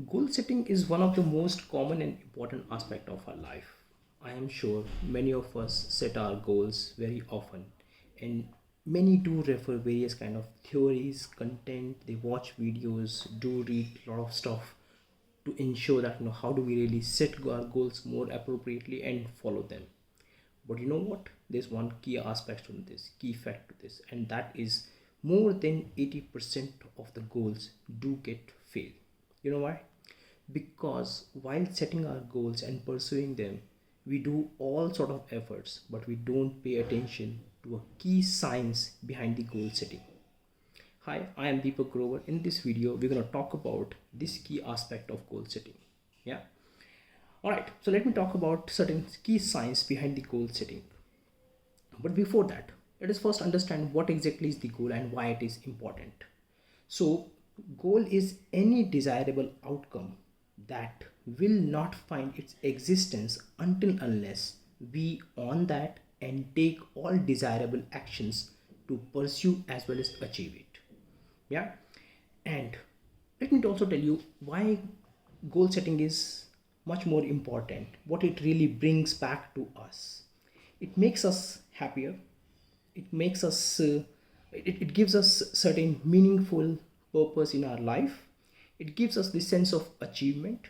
Goal setting is one of the most common and important aspect of our life. I am sure many of us set our goals very often, and many do refer various kind of theories, content, they watch videos, do read a lot of stuff to ensure that how do we really set our goals more appropriately and follow them. But you know what? There's one key aspect to this, key fact to this, and that is more than 80% of the goals do get failed. You know why? Because while setting our goals and pursuing them, we do all sort of efforts, but we don't pay attention to a key science behind the goal setting. Hi, I am Deepak Grover. In this video, we're going to talk about this key aspect of goal setting. Yeah. All right. So let me talk about certain key science behind the goal setting. But before that, let us first understand what exactly is the goal and why it is important. So, goal is any desirable outcome that will not find its existence until unless we on that and take all desirable actions to pursue as well as achieve it. Yeah. And let me also tell you why goal setting is much more important, what it really brings back to us. It makes us happier, it makes us it gives us certain meaningful purpose in our life. It gives us the sense of achievement,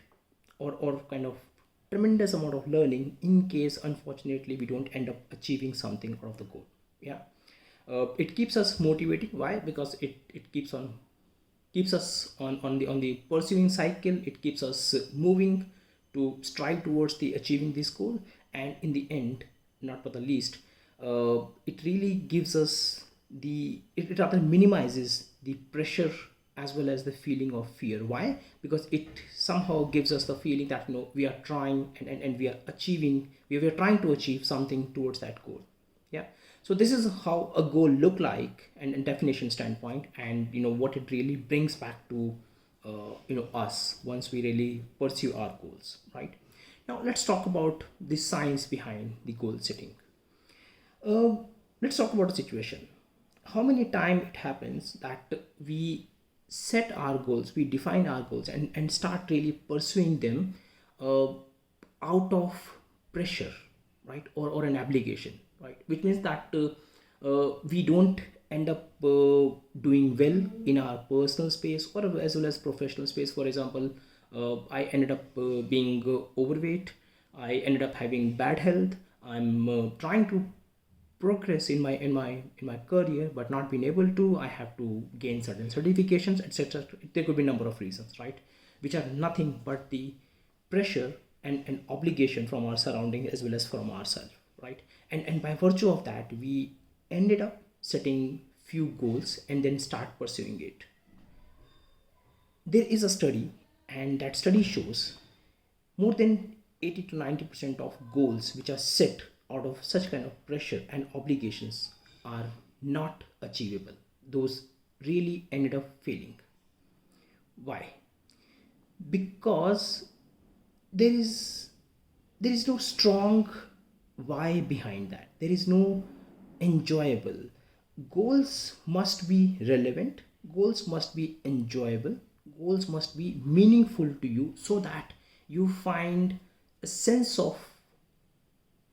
or kind of tremendous amount of learning in case unfortunately we don't end up achieving something out of the goal. Yeah. It keeps us motivating. Why? Because it keeps us on the pursuing cycle. It keeps us moving to strive towards the achieving this goal, and in the end, not for the least, it really gives us it rather minimizes the pressure as well as the feeling of fear. Why? Because it somehow gives us the feeling that we are trying, and we are achieving, we are trying to achieve something towards that goal. Yeah. So this is how a goal look like, and definition standpoint, and what it really brings back to us once we really pursue our goals, right? Now let's talk about the science behind the goal setting. uh, let's talk about a situation. How many time it happens that we set our goals, we define our goals, and start really pursuing them uh, out of pressure, right? Or an obligation, right? Which means that we don't end up doing well in our personal space or as well as professional space. For example, I ended up being overweight. I ended up having bad health. I'm trying to progress in my career but not been able to. I have to gain certain certifications, etc. There could be a number of reasons, right, which are nothing but the pressure and obligation from our surrounding as well as from ourselves, right? And by virtue of that, we ended up setting few goals and then start pursuing it. There is a study, and that study shows more than 80 to 90% of goals which are set out of such kind of pressure and obligations are not achievable. Those really ended up failing. Why? Because there is there is no strong why behind that. There is no enjoyable. Goals must be relevant, goals must be enjoyable, goals must be meaningful to you, so that you find a sense of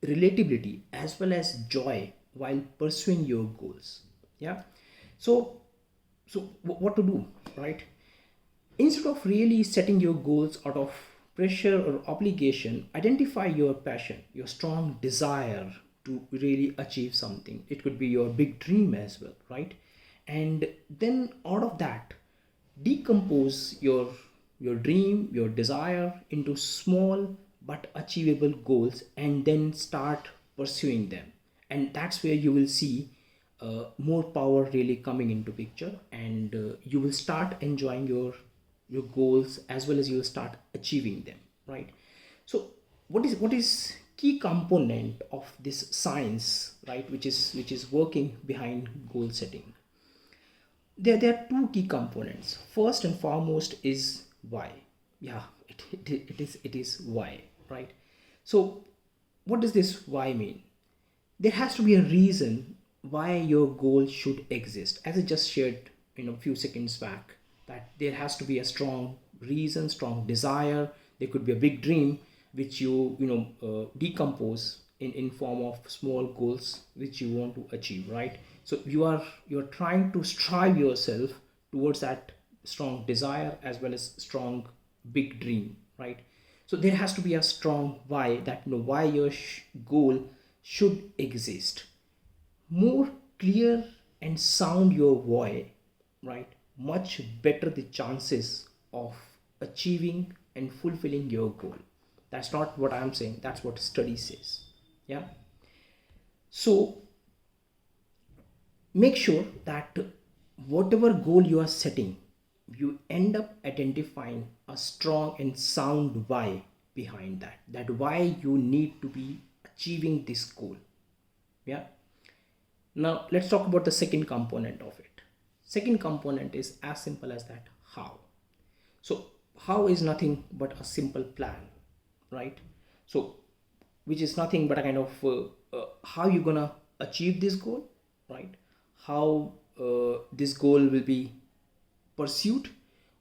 relatability as well as joy while pursuing your goals. Yeah. So what to do, right? Instead of really setting your goals out of pressure or obligation, identify your passion, your strong desire to really achieve something. It could be your big dream as well, right? And then out of that, decompose your dream, your desire into small but achievable goals, and then start pursuing them. And that's where you will see more power really coming into picture, and you will start enjoying your goals as well as you will start achieving them, right? So what is key component of this science, right, which is working behind goal setting? There are two key components. First and foremost is why. Yeah, it is why, right? So what does this why mean? There has to be a reason why your goal should exist. As I just shared a few seconds back, that there has to be a strong reason, strong desire. There could be a big dream which decompose in form of small goals which you want to achieve, right? So you're trying to strive yourself towards that strong desire as well as strong big dream, right? So there has to be a strong why, that why your goal should exist. More clear and sound your why, right, much better the chances of achieving and fulfilling your goal. That's not what I'm saying, that's what study says. Yeah. So make sure that whatever goal you are setting, you end up identifying a strong and sound why behind that why you need to be achieving this goal. Yeah. Now let's talk about the second component of it. Second component is as simple as that, how. So how is nothing but a simple plan, right? So which is nothing but a kind of how you're gonna achieve this goal, right? How this goal will be pursued,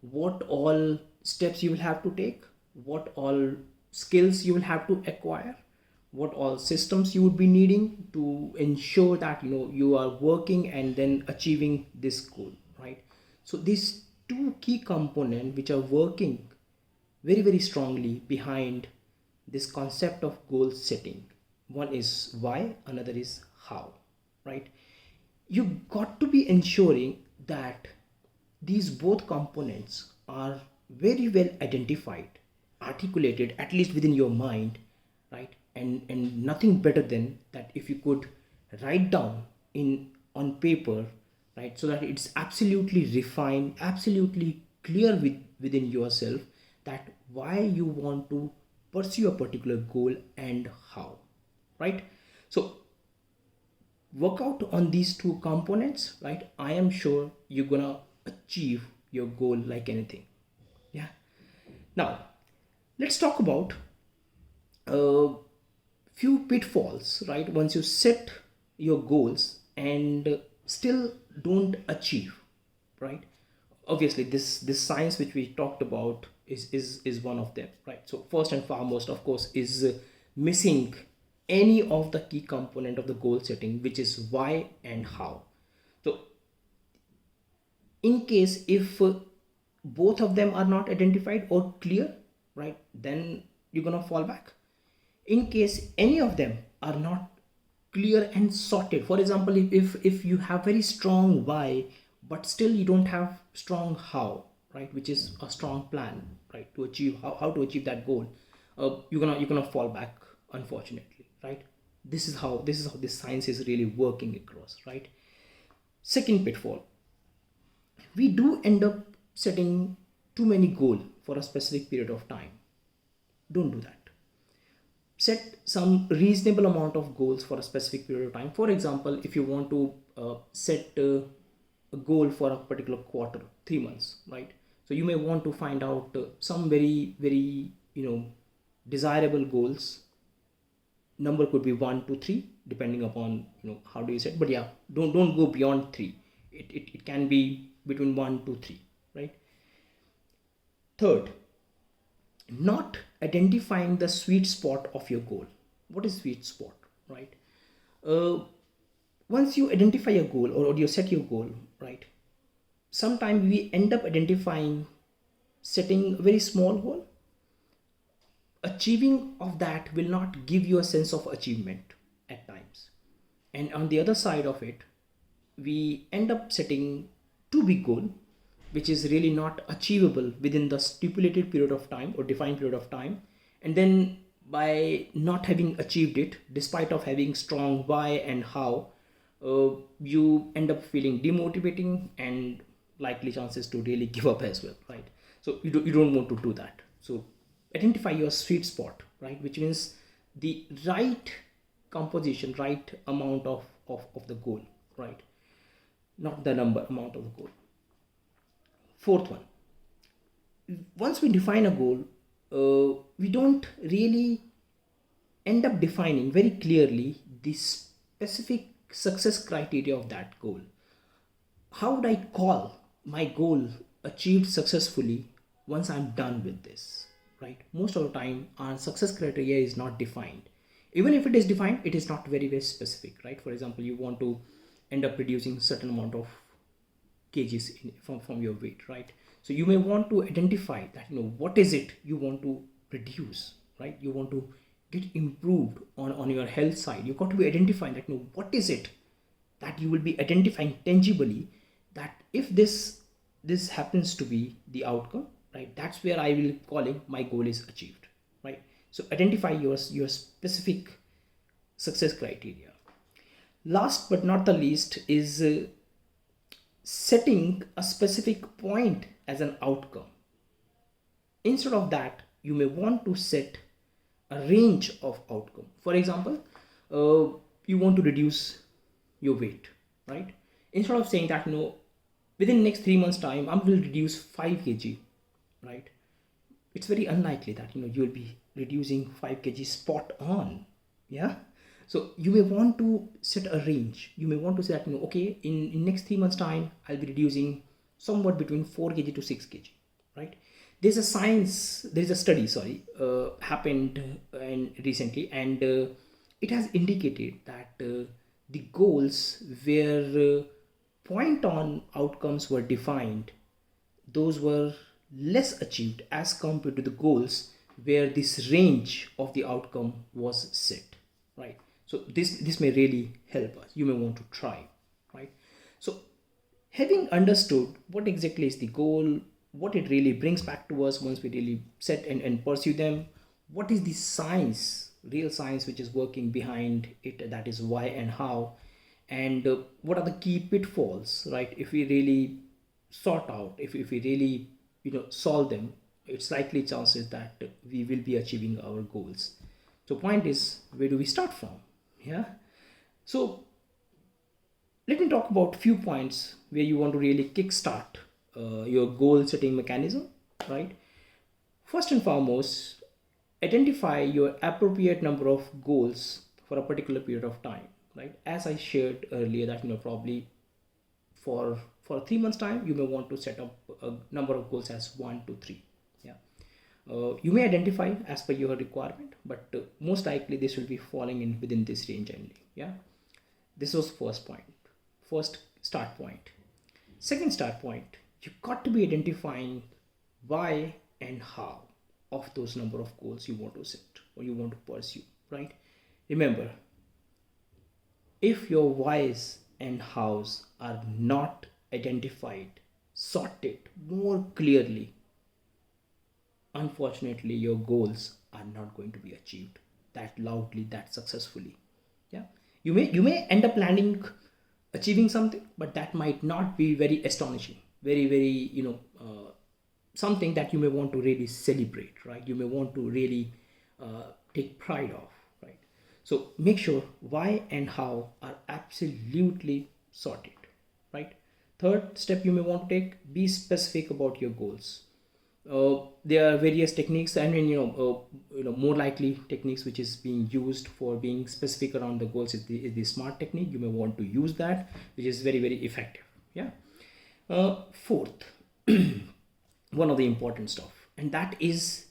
what all steps you will have to take, what all skills you will have to acquire, what all systems you would be needing to ensure that you are working and then achieving this goal, right? So these two key components which are working very very strongly behind this concept of goal setting. One is why, another is how, right? You got to be ensuring that these both components are very well identified, articulated, at least within your mind, right? And nothing better than that if you could write down in on paper, right, so that it's absolutely refined, absolutely clear within yourself that why you want to pursue a particular goal and how, right? So work out on these two components, right? I am sure you're gonna achieve your goal like anything. Yeah. Now let's talk about a few pitfalls, right? Once you set your goals and still don't achieve, right? Obviously this science which we talked about is one of them, right? So first and foremost, of course, is missing any of the key component of the goal setting, which is why and how. So in case if both of them are not identified or clear, right, then you're gonna fall back. In case any of them are not clear and sorted, for example, if you have very strong why but still you don't have strong how, right, which is a strong plan, right, to achieve how to achieve that goal, you're gonna fall back, unfortunately, right? This is how this science is really working across, right? Second pitfall, we do end up setting too many goals for a specific period of time. Don't do that. Set some reasonable amount of goals for a specific period of time. For example, if you want to set a goal for a particular quarter, 3 months, right? So you may want to find out some very very desirable goals. Number could be 1 to 3 depending upon how do you set, but yeah, don't go beyond 3. It can be between 1 to 3, right? Third, not identifying the sweet spot of your goal. What is sweet spot, right? uh, Once you identify a goal, or you set your goal, right, sometimes we end up identifying setting a very small goal. Achieving of that will not give you a sense of achievement at times, and on the other side of it, we end up setting too big goal which is really not achievable within the stipulated period of time or defined period of time, and then by not having achieved it despite of having strong why and how, you end up feeling demotivating and likely chances to really give up as well, right? So you don't want to do that. So identify your sweet spot, right, which means the right composition, right amount of the goal, right, not the number amount of the goal. Fourth one, once we define a goal, we don't really end up defining very clearly the specific success criteria of that goal. How would I call my goal achieved successfully once I'm done with this, right? Most of the time, our success criteria is not defined. Even if it is defined, it is not very, very specific, right? For example, you want to end up reducing certain amount of kgs from your weight, right? So you may want to identify that, what is it you want to reduce, right? You want to get improved on your health side. You got to be identifying that, what is it that you will be identifying tangibly, that if this happens to be the outcome, right? That's where I will calling my goal is achieved, right? So identify your specific success criteria. Last but not the least is setting a specific point as an outcome. Instead of that, you may want to set a range of outcome. For example, you want to reduce your weight, right? Instead of saying that, within next 3 months time I will reduce 5 kg, right? It's very unlikely that you'll be reducing 5 kg spot on. Yeah. So you may want to set a range. You may want to say that, okay, in next 3 months time I'll be reducing somewhat between 4 kg to 6 kg, right? There's a study, sorry, happened and recently, and it has indicated that the goals where point on outcomes were defined, those were less achieved as compared to the goals where this range of the outcome was set, right? So this may really help us. You may want to try, right? So having understood what exactly is the goal, what it really brings back to us once we really set and pursue them, what is the science, real science which is working behind it, that is why and how, and what are the key pitfalls, right? If we really sort out, if we really solve them, it's likely chances that we will be achieving our goals. So point is, where do we start from? Yeah. So let me talk about few points where you want to really kickstart your goal setting mechanism, right? First and foremost, identify your appropriate number of goals for a particular period of time, right? As I shared earlier, that probably for 3 months time you may want to set up a number of goals as 1 to 3. Yeah. You may identify as per your requirement, but most likely this will be falling in within this range only. Yeah. This was first start point. Second start point, you got to be identifying why and how of those number of goals you want to set or you want to pursue, right? Remember, if your whys and hows are not identified, sorted more clearly, unfortunately your goals are not going to be achieved that loudly, that successfully. Yeah. You may end up landing achieving something, but that might not be very astonishing, very something that you may want to really celebrate, right? You may want to really take pride of, right? So make sure why and how are absolutely sorted, right? Third step you may want to take, be specific about your goals. There are various techniques, and more likely techniques which is being used for being specific around the goals is the SMART technique. You may want to use that, which is very, very effective. Yeah. Fourth, one of the important stuff, and that is,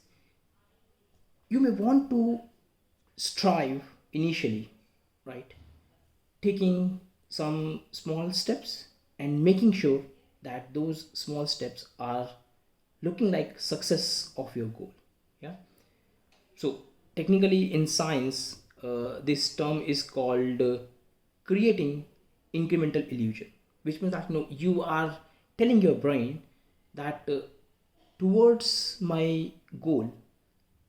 you may want to strive initially, right, taking some small steps and making sure that those small steps are looking like success of your goal. Yeah. So technically in science, this term is called creating incremental illusion, which means that you are telling your brain that towards my goal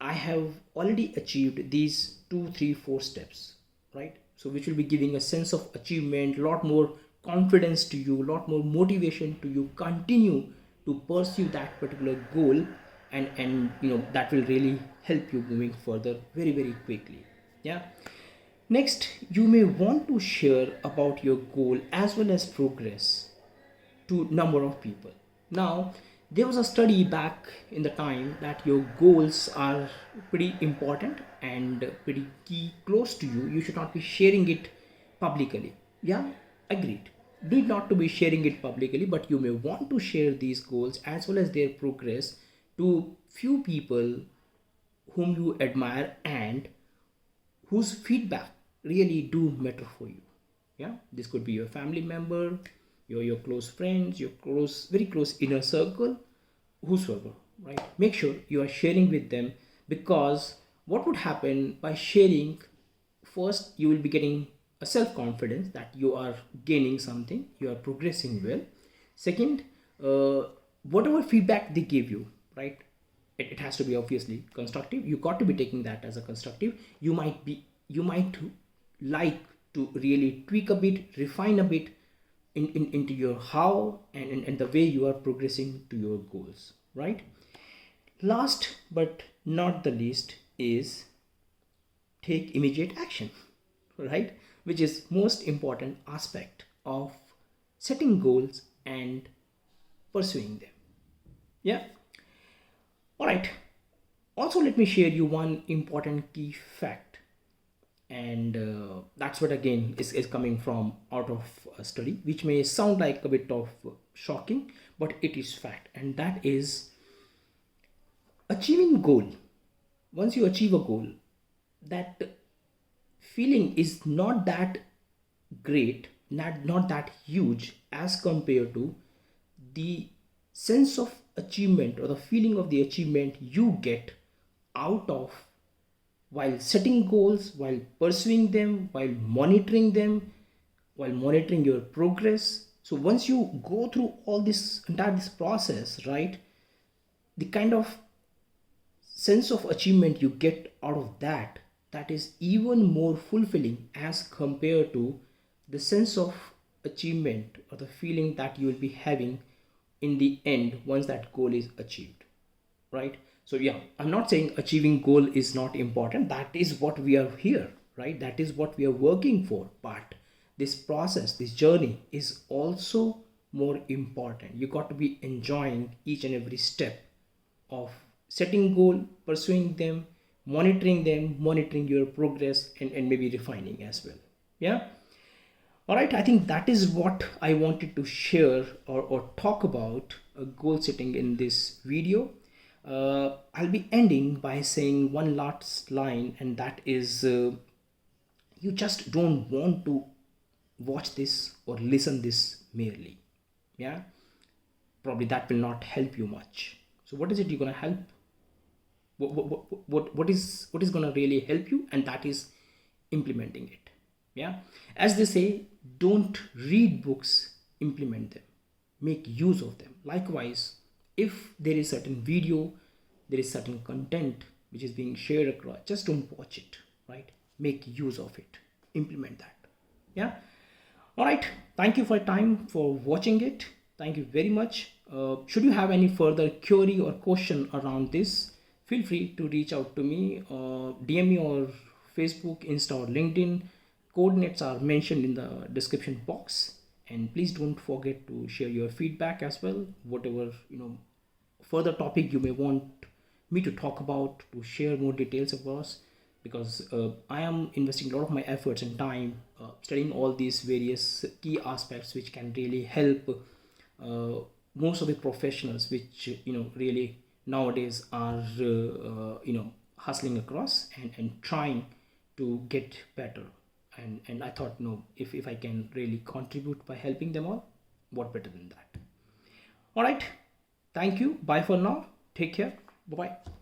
I have already achieved these 2 3 4 steps, right? So which will be giving a sense of achievement, lot more confidence to you, lot more motivation to you continue to pursue that particular goal, and that will really help you moving further very, very quickly. Yeah. Next, you may want to share about your goal as well as progress to number of people. Now, there was a study back in the time that your goals are pretty important and pretty key, close to you. You should not be sharing it publicly. Yeah, agreed. Need not to be sharing it publicly, but you may want to share these goals as well as their progress to few people whom you admire and whose feedback really do matter for you. Yeah, this could be your family member, your close friends, your close, very close inner circle, whosoever, right? Make sure you are sharing with them, because what would happen by sharing, first you will be getting a self confidence that you are gaining something, you are progressing well. Second, whatever feedback they give you, right, it has to be obviously constructive. You got to be taking that as a constructive. You might like to really tweak a bit, refine a bit into your how and the way you are progressing to your goals, right? Last but not the least is take immediate action, right? Which is most important aspect of setting goals and pursuing them. Yeah. All right. Also, let me share you one important key fact, and that's what again is coming from out of a study, which may sound like a bit of shocking, but it is fact, and that is achieving goal. Once you achieve a goal, that feeling is not that great, not that huge as compared to the sense of achievement or the feeling of the achievement you get out of while setting goals, while pursuing them, while monitoring your progress. So once you go through all this entire this process, right, the kind of sense of achievement you get out of that, that is even more fulfilling as compared to the sense of achievement or the feeling that you will be having in the end once that goal is achieved, right? So yeah, I'm not saying achieving goal is not important. That is what we are here, right? That is what we are working for. But this process, this journey is also more important. You got to be enjoying each and every step of setting goal, pursuing them, monitoring your progress, and maybe refining as well. Yeah. All right, I think that is what I wanted to share or talk about goal setting in this video. I'll be ending by saying one last line, and that is you just don't want to watch this or listen this merely. Yeah, probably that will not help you much. So what is it you're gonna help? What is gonna really help you? And that is implementing it. Yeah, as they say, don't read books, implement them, make use of them. Likewise, if there is certain video, there is certain content which is being shared across, just don't watch it, right? Make use of it, implement that. Yeah. All right, thank you for your time for watching it. Thank you very much. Should you have any further query or question around this, feel free to reach out to me, DM me, or Facebook, Insta, or LinkedIn. Coordinates are mentioned in the description box, and please don't forget to share your feedback as well. Whatever further topic you may want me to talk about, to share more details across, because I am investing a lot of my efforts and time studying all these various key aspects which can really help most of the professionals which really nowadays are hustling across and trying to get better. And I thought, no, if I can really contribute by helping them all, what better than that? All right, thank you, bye for now, take care, bye bye.